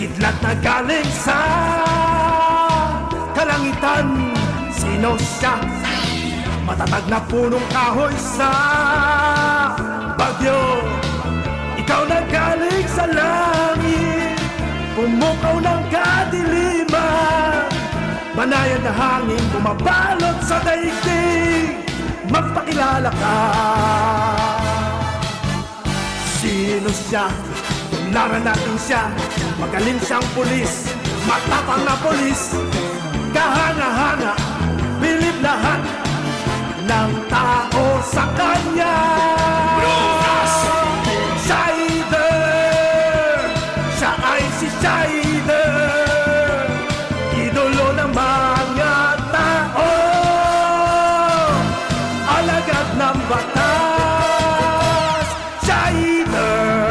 kidlat na galing sa kalangitan. Sino siya? Matatag na punong kahoy sa bagyo. Ikaw na galing sa langit, pumukaw ng kadiliman. Banayad na hangin bumabalot sa daigdig, magpakilala ka. Sino siya? Tularan natin siya. Magaling siyang pulis, matapang na pulis. Kahanga-hanga, bilib lahat ng tao sa kanya. Shider, siya ay si Shider, idolo ng mga tao, alagad ng batas. Shider.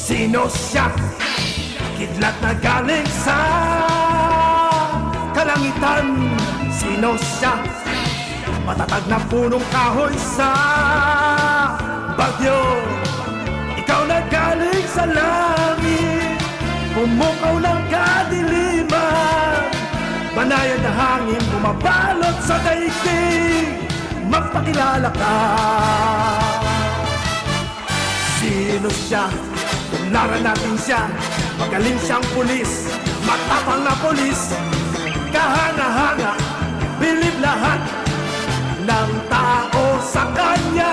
Sino siya? Kidlat na galing sa kalangitan. Sino siya? Matatag na punong kahoy sa bagyo. Ikaw na galing sa langit, pumukaw ng kadiliman. Banayad na hangin bumabalot sa daigdig, magpakilala ka. Sino siya? Tularan natin siya. Magaling siyang pulis, matapang na pulis. Kahanga-hanga, bilib lahat ng tao sa kanya.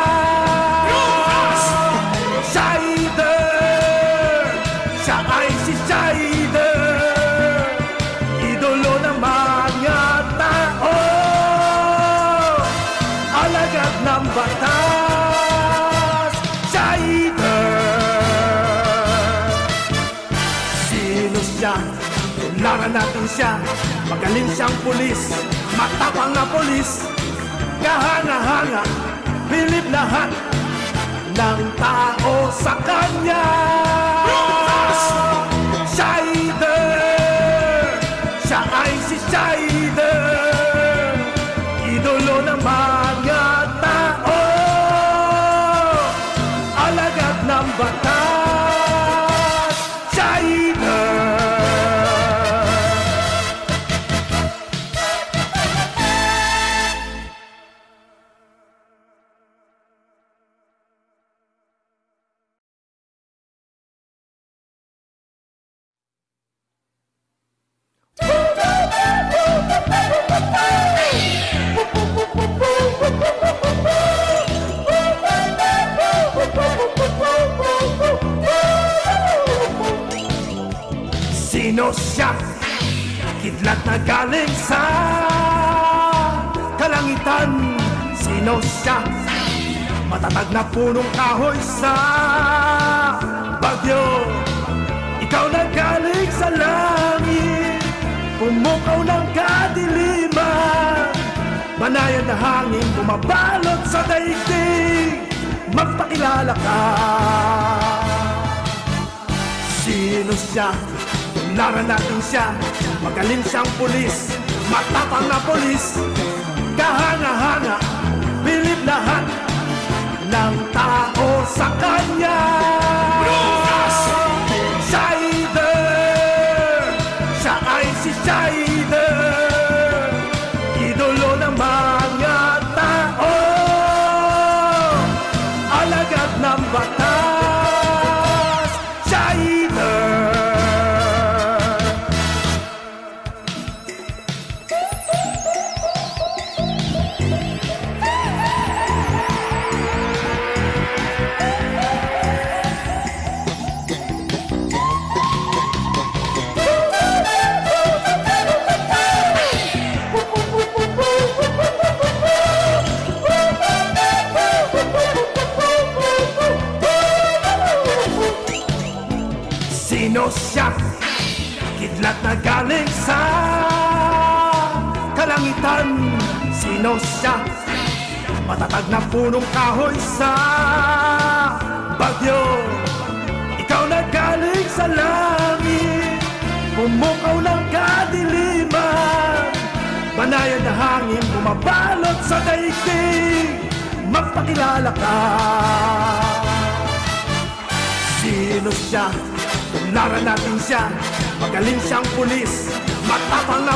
Shider, siya ay si Shider, idolo ng mga tao, alagad ng batas. Shider. Tularan natin siya. Magaling siyang pulis, matapang na pulis. Kahanga-hanga, bilib lahat ng tao sa kanya. Shider, siya ay si Shider, idolo ng mga tao, alagad ng batas. Shider. Sino siya? Kidlat na galing sa kalangitan. Sino siya? Matatag na punong kahoy sa bagyo. Ikaw na galing sa langit, pumukaw ng kadiliman. Banayad na hangin bumabalot sa daigdig, magpakilala ka. Sino siya? Tularan natin siya. Magaling siyang pulis, matapang na pulis. Kahanga-hanga, bilib lahat ng tao sa kanya. Shider, siya ay si Shider, idolo ng mga tao, alagad ng batas. Shider. Sino siya? kidlat na galing sa kalangitan. Sino siya? Matatag na punong kahoy sa bagyo. Ikaw na galing sa langit, pumukaw ng kadiliman. Banayad na hangin bumabalot sa daigdig, magpakilala ka. Sino siya? Tularan natin siya. Magaling siyang pulis, matapang na